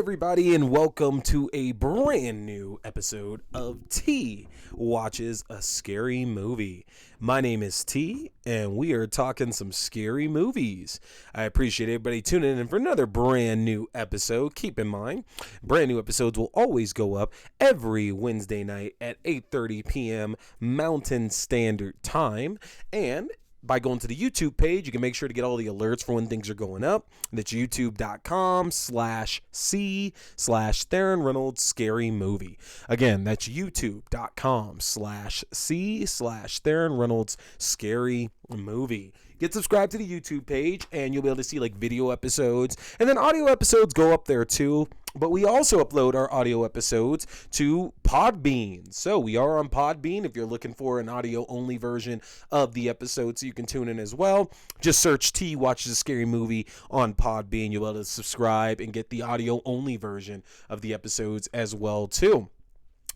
everybody, and welcome to a brand new episode of T Watches a Scary Movie. My name is T, and we are talking some scary movies. I appreciate everybody tuning in for another brand new episode. Keep in mind, brand new episodes will always go up every Wednesday night at 8:30 p.m. Mountain Standard Time, and by going to the YouTube page, you can make sure to get all the alerts for when things are going up. That's youtube.com/C/Theron Reynolds Scary Movie. Again, that's youtube.com/C/Theron Reynolds Scary Movie. Get subscribed to the YouTube page and you'll be able to see like video episodes, and then audio episodes go up there too. But we also upload our audio episodes to Podbean. So we are on Podbean if you're looking for an audio only version of the episode, so you can tune in as well. Just search T Watches a Scary Movie on Podbean. You'll be able to subscribe and get the audio only version of the episodes as well too.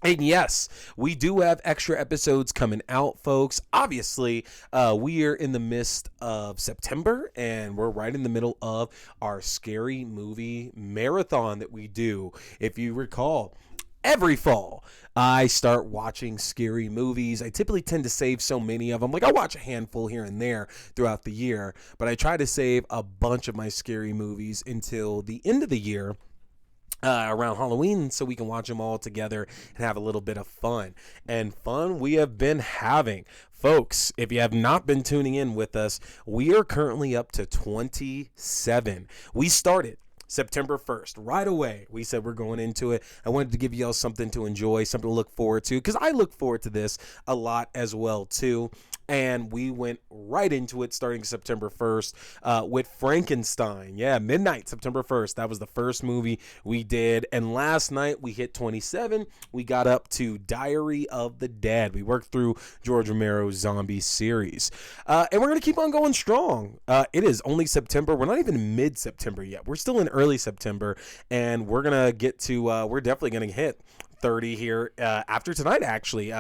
And yes, we do have extra episodes coming out, folks. Obviously, we are in the midst of September, and we're right in the middle of our scary movie marathon that we do. If you recall, every fall, I start watching scary movies. I typically tend to save so many of them. Like, I watch a handful here and there throughout the year, but I try to save a bunch of my scary movies until the end of the year. Around Halloween, so we can watch them all together and have a little bit of fun. And fun we have been having. Folks, if you have not been tuning in with us, we are currently up to 27. We started September 1st. Right away, we said we're going into it. I wanted to give y'all something to enjoy, something to look forward to, because I look forward to this a lot as well, too. And we went right into it starting September 1st with Frankenstein. Yeah, midnight, September 1st. That was the first movie we did. And last night we hit 27. We got up to Diary of the Dead. We worked through George Romero's zombie series. And we're going to keep on going strong. It is only September. We're not even mid-September yet. We're still in early September. And we're going to get to, we're definitely going to hit 30 here after tonight, actually.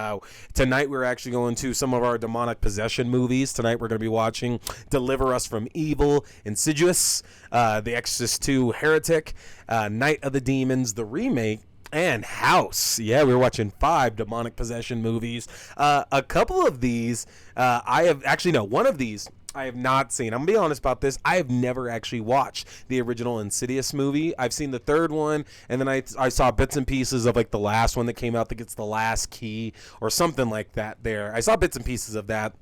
Tonight we're actually going to some of our demonic possession movies. Tonight we're going to be watching Deliver Us from Evil, Insidious, The Exorcist 2, Heretic, Night of the Demons, the remake, and House. Yeah, we were watching 5 demonic possession movies. A couple of these, one of these I have not seen. I'm going to be honest about this. I have never actually watched the original Insidious movie. I've seen the third one, and then I saw bits and pieces of like the last one that came out. I think it's The Last Key or something like that there. I saw bits and pieces of that.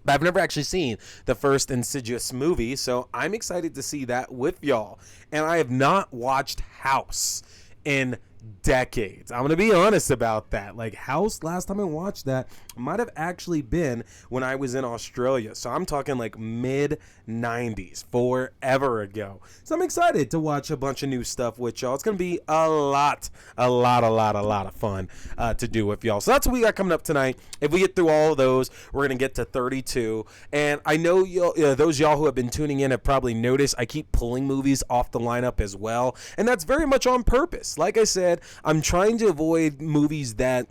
But I've never actually seen the first Insidious movie, so I'm excited to see that with y'all. And I have not watched House in decades. I'm going to be honest about that. Like, House, last time I watched that might have actually been when I was in Australia. So I'm talking like mid-90s, forever ago. So I'm excited to watch a bunch of new stuff with y'all. It's going to be a lot of fun to do with y'all. So that's what we got coming up tonight. If we get through all of those, we're going to get to 32. And I know those y'all who have been tuning in have probably noticed I keep pulling movies off the lineup as well. And that's very much on purpose. Like I said, I'm trying to avoid movies that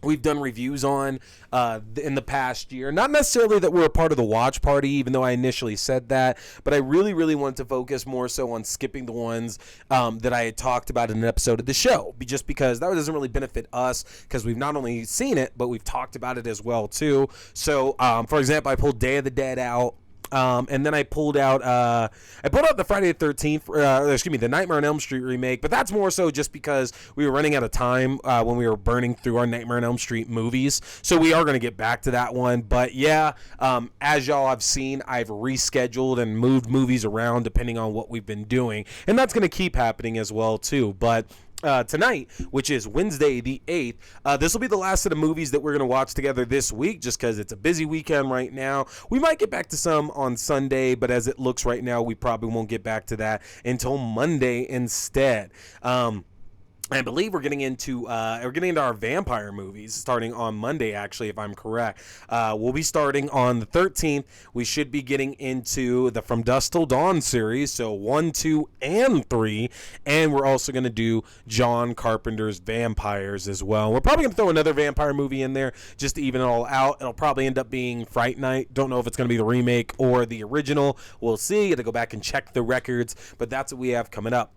we've done reviews on in the past year. Not necessarily that we're a part of the watch party, even though I initially said that, but I really wanted to focus more so on skipping the ones that I had talked about in an episode of the show, just because that doesn't really benefit us, because we've not only seen it, but we've talked about it as well too. So, for example, I pulled Day of the Dead out. And then I pulled out the Friday the 13th, the Nightmare on Elm Street remake, but that's more so just because we were running out of time when we were burning through our Nightmare on Elm Street movies. So we are going to get back to that one. But yeah, as y'all have seen, I've rescheduled and moved movies around depending on what we've been doing. And that's going to keep happening as well too. But tonight, which is Wednesday the 8th, this will be the last of the movies that we're going to watch together this week, just because it's a busy weekend right now. We might get back to some on Sunday, but as it looks right now, we probably won't get back to that until Monday instead. I believe we're getting into our vampire movies starting on Monday, actually, if I'm correct. We'll be starting on the 13th. We should be getting into the From Dusk Till Dawn series, so 1, 2, and 3. And we're also going to do John Carpenter's Vampires as well. We're probably going to throw another vampire movie in there just to even it all out. It'll probably end up being Fright Night. Don't know if it's going to be the remake or the original. We'll see. Got to go back and check the records, but that's what we have coming up.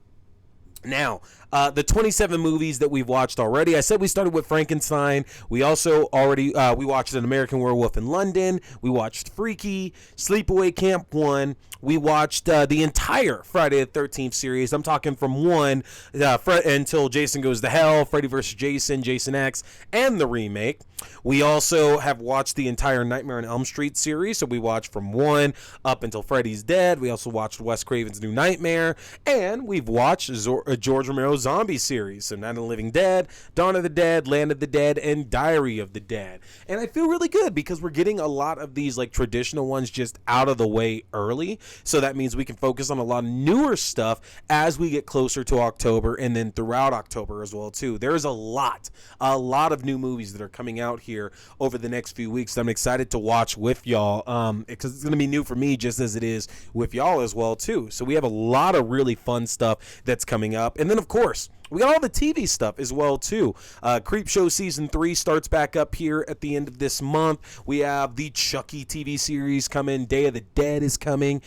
Now, the 27 movies that we've watched already. I said we started with Frankenstein. We also already we watched An American Werewolf in London. We watched Freaky, Sleepaway Camp 1. We watched the entire Friday the 13th series. I'm talking from 1 until Jason Goes to Hell, Freddy vs. Jason, Jason X, and the remake. We also have watched the entire Nightmare on Elm Street series. So we watched from 1 up until Freddy's Dead. We also watched Wes Craven's New Nightmare. And we've watched George Romero's zombie series. So Night of the Living Dead, Dawn of the Dead, Land of the Dead, and Diary of the Dead. And I feel really good because we're getting a lot of these like traditional ones just out of the way early. So that means we can focus on a lot of newer stuff as we get closer to October and then throughout October as well too. There's a lot of new movies that are coming out here over the next few weeks that I'm excited to watch with y'all because it's going to be new for me just as it is with y'all as well too. So we have a lot of really fun stuff that's coming up. And then of course, we got all the TV stuff as well, too. Creepshow Season 3 starts back up here at the end of this month. We have the Chucky TV series coming. Day of the Dead is coming.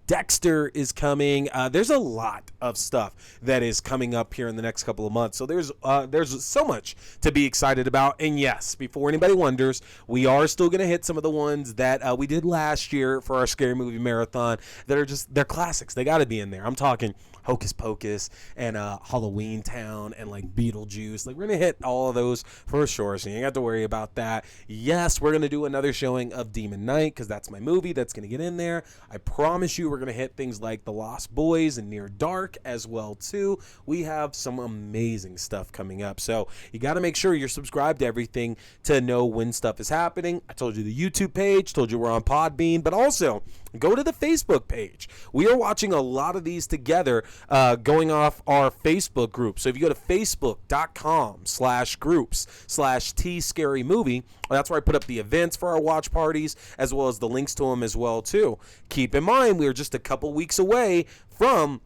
Dexter is coming. There's a lot of stuff that is coming up here in the next couple of months. So there's so much to be excited about. And yes, before anybody wonders, we are still going to hit some of the ones that we did last year for our Scary Movie Marathon that are they're classics. They got to be in there. I'm talking Hocus Pocus and Halloween Town and like Beetlejuice. Like we're gonna hit all of those for sure, so you ain't got to worry about that. Yes, we're gonna do another showing of Demon Knight because that's my movie that's gonna get in there. I promise you we're gonna hit things like The Lost Boys and Near Dark as well too. We have some amazing stuff coming up, so you got to make sure you're subscribed to everything to know when stuff is happening. I told you the YouTube page, told you we're on Podbean, but also go to the Facebook page. We are watching a lot of these together going off our Facebook group. So if you go to facebook.com/groups/tscarymovie, that's where I put up the events for our watch parties as well as the links to them as well too. Keep in mind, we are just a couple weeks away from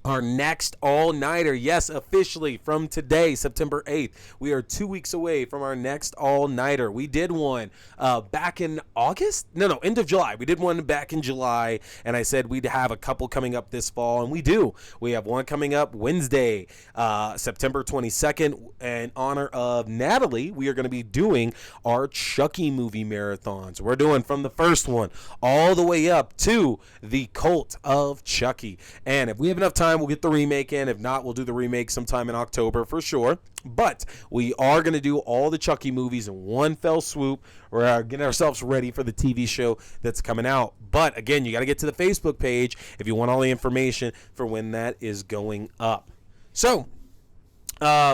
our next all-nighter. Yes, officially from today, September 8th, we are 2 weeks away from our next all-nighter. We did one back in August? No, end of July. We did one back in July, and I said we'd have a couple coming up this fall, and we do. We have one coming up Wednesday, September 22nd. In honor of Natalie, we are going to be doing our Chucky movie marathons. We're doing from the first one all the way up to the Cult of Chucky. And if we have enough time, we'll get the remake in. If not, we'll do the remake sometime in October for sure. But we are going to do all the Chucky movies in one fell swoop. We're getting ourselves ready for the TV show that's coming out. But again, you got to get to the Facebook page if you want all the information for when that is going up. So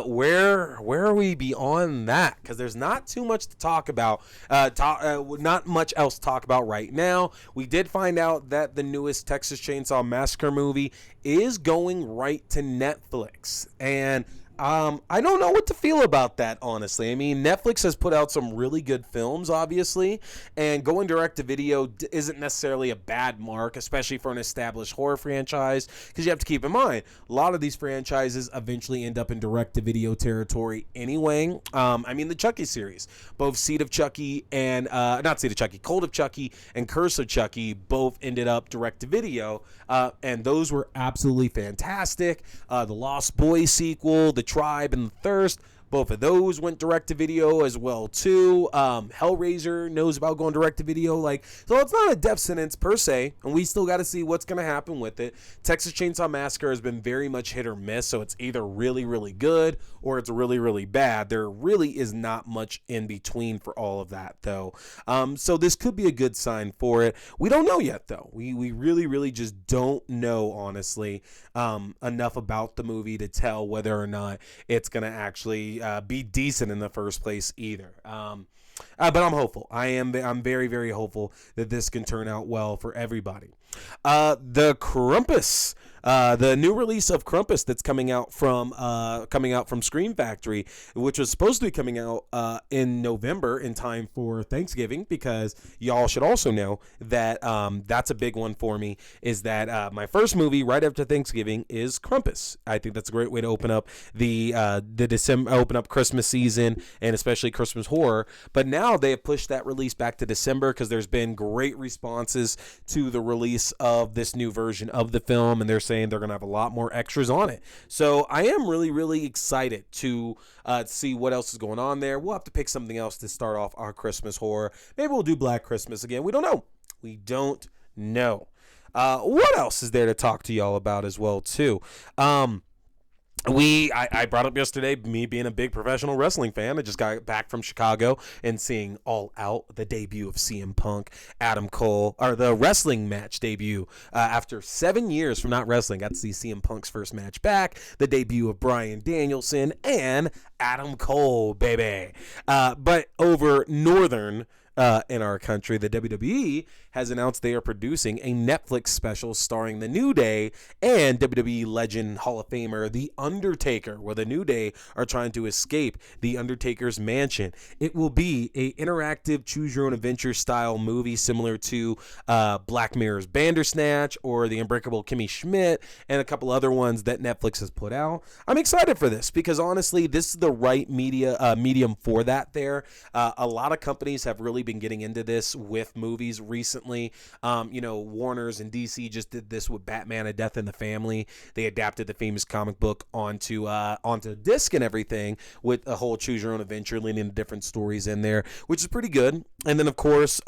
where are we beyond that? Because there's not too much to talk about. Not much else to talk about right now. We did find out that the newest Texas Chainsaw Massacre movie is going right to Netflix, and I don't know what to feel about that, honestly. I mean, Netflix has put out some really good films, obviously, and going direct to video isn't necessarily a bad mark, especially for an established horror franchise, because you have to keep in mind, a lot of these franchises eventually end up in direct to video territory anyway. I mean, the Chucky series, both Seed of Chucky and, not Seed of Chucky, Cult of Chucky and Curse of Chucky both ended up direct to video, and those were absolutely fantastic. The Lost Boys sequel, The Tribe and the Thirst, both of those went direct to video as well too. Hellraiser knows about going direct to video, so it's not a death sentence per se, and we still got to see what's going to happen with it. Texas Chainsaw Massacre has been very much hit or miss, so it's either really, really good or it's really, really bad. There really is not much in between for all of that, though. So this could be a good sign for it. We don't know yet, though. We really, really just don't know, honestly, enough about the movie to tell whether or not it's going to actually be decent in the first place either. But I'm hopeful. I'm very, very hopeful that this can turn out well for everybody. The Krampus, the new release of Krampus that's coming out from Scream Factory, which was supposed to be coming out in November in time for Thanksgiving, because y'all should also know that that's a big one for me, is that my first movie right after Thanksgiving is Krampus. I think that's a great way to open up open up Christmas season, and especially Christmas horror. But now they have pushed that release back to December because there's been great responses to the release press of this new version of the film, and they're saying they're going to have a lot more extras on it. So I am really, really excited to see what else is going on there. We'll have to pick something else to start off our Christmas horror. Maybe we'll do Black Christmas again. We don't know. We don't know. What else is there to talk to y'all about as well, too? I brought up yesterday, me being a big professional wrestling fan. I just got back from Chicago and seeing All Out, the debut of CM Punk, Adam Cole, or the wrestling match debut. After 7 years from not wrestling, got to see CM Punk's first match back, the debut of Bryan Danielson, and Adam Cole, baby. But over Northern in our country, the WWE has announced they are producing a Netflix special starring The New Day and WWE legend Hall of Famer The Undertaker, where The New Day are trying to escape The Undertaker's mansion. It will be a interactive choose-your-own-adventure style movie similar to Black Mirror's Bandersnatch or The Unbreakable Kimmy Schmidt and a couple other ones that Netflix has put out. I'm excited for this because honestly, this is the right medium for that there. A lot of companies have really been getting into this with movies recently. Warner's and DC just did this with Batman: A Death in the Family. They adapted the famous comic book onto disc and everything with a whole choose your own adventure, leaning into different stories in there, which is pretty good. And then of course,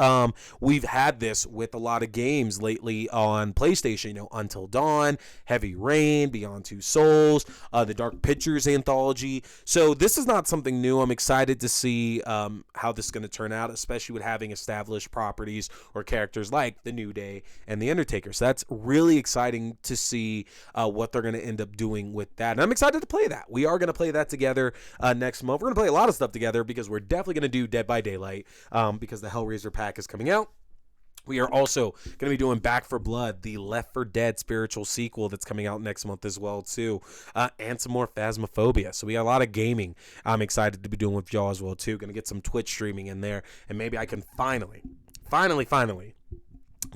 we've had this with a lot of games lately on PlayStation. Until Dawn, Heavy Rain, Beyond Two Souls, the Dark Pictures anthology. So this is not something new. I'm excited to see how this is going to turn out, especially with having established properties or characters like The New Day and The Undertaker. So that's really exciting to see what they're going to end up doing with that. And I'm excited to play that. We are going to play that together next month. We're going to play a lot of stuff together because we're definitely going to do Dead by Daylight because the Hellraiser pack is coming out. We are also going to be doing Back for Blood, the Left 4 Dead spiritual sequel that's coming out next month as well, too. And some more Phasmophobia. So we got a lot of gaming I'm excited to be doing with y'all as well, too. Going to get some Twitch streaming in there. And maybe I can finally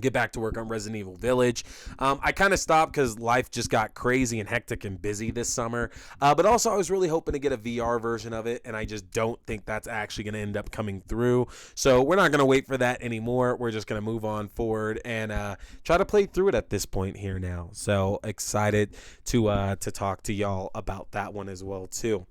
get back to work on Resident Evil Village. I kind of stopped because life just got crazy and hectic and busy this summer. But also I was really hoping to get a VR version of it, and I just don't think that's actually going to end up coming through. So we're not going to wait for that anymore. We're just going to move on forward and try to play through it at this point here now. So excited to talk to y'all about that one as well too.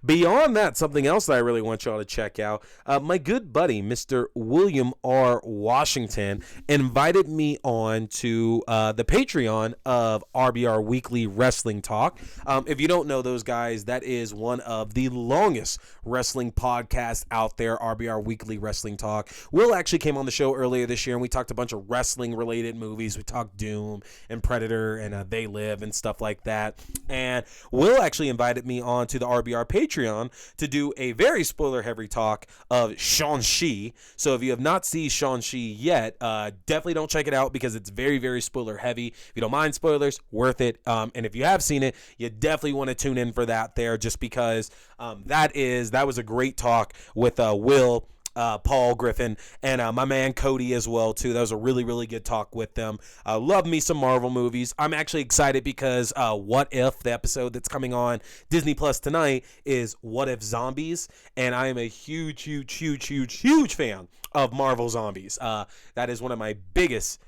Beyond that, something else that I really want y'all to check out, my good buddy, Mr. William R. Washington, invited me on to the Patreon of RBR Weekly Wrestling Talk. If you don't know those guys, that is one of the longest wrestling podcasts out there, RBR Weekly Wrestling Talk. Will actually came on the show earlier this year, and we talked a bunch of wrestling-related movies. We talked Doom and Predator and They Live and stuff like that. And Will actually invited me on to the RBR Patreon to do a very spoiler-heavy talk of Shang-Chi. So if you have not seen Shang-Chi yet, definitely don't check it out because it's very, very spoiler-heavy. If you don't mind spoilers, worth it. And if you have seen it, you definitely want to tune in for that there just because that was a great talk with Will, Paul Griffin, and my man Cody as well too. That was a really, really good talk with them. Love me some Marvel movies. I'm actually excited because What If, the episode that's coming on Disney Plus tonight, is What If Zombies, and I am a huge fan of Marvel Zombies. That is one of my biggest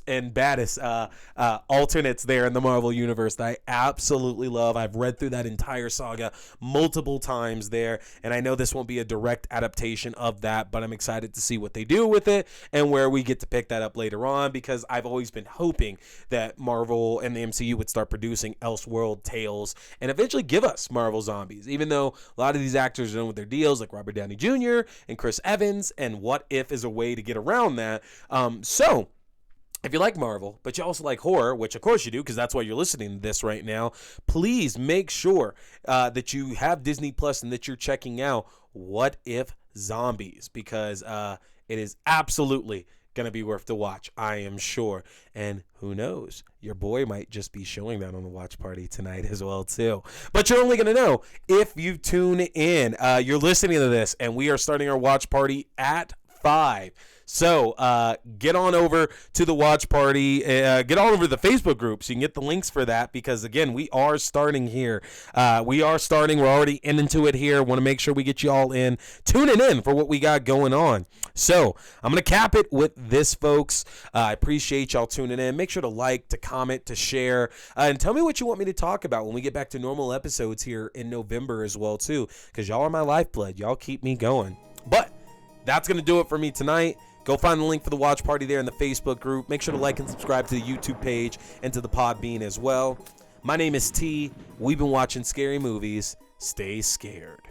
and baddest alternates there in the Marvel universe that I absolutely love. I've read through that entire saga multiple times there, and I know this won't be a direct adaptation of that, but I'm excited to see what they do with it and where we get to pick that up later on, because I've always been hoping that Marvel and the MCU would start producing Elseworld tales and eventually give us Marvel Zombies, even though a lot of these actors are done with their deals, like Robert Downey Jr. and Chris Evans, and What If is a way to get around that. So if you like Marvel, but you also like horror, which of course you do because that's why you're listening to this right now, please make sure that you have Disney Plus and that you're checking out What If Zombies, because it is absolutely going to be worth the watch, I am sure. And who knows, your boy might just be showing that on the watch party tonight as well too. But you're only going to know if you tune in. You're listening to this, and we are starting our watch party at 5. So get on over to the watch party. Get on over to the Facebook group so you can get the links for that, because, again, we are starting here. We're already into it here. Want to make sure we get you all in, tuning in for what we got going on. So I'm going to cap it with this, folks. I appreciate y'all tuning in. Make sure to like, to comment, to share, and tell me what you want me to talk about when we get back to normal episodes here in November as well, too, because y'all are my lifeblood. Y'all keep me going. But that's going to do it for me tonight. Go find the link for the watch party there in the Facebook group. Make sure to like and subscribe to the YouTube page and to the Podbean as well. My name is T. We've been watching scary movies. Stay scared.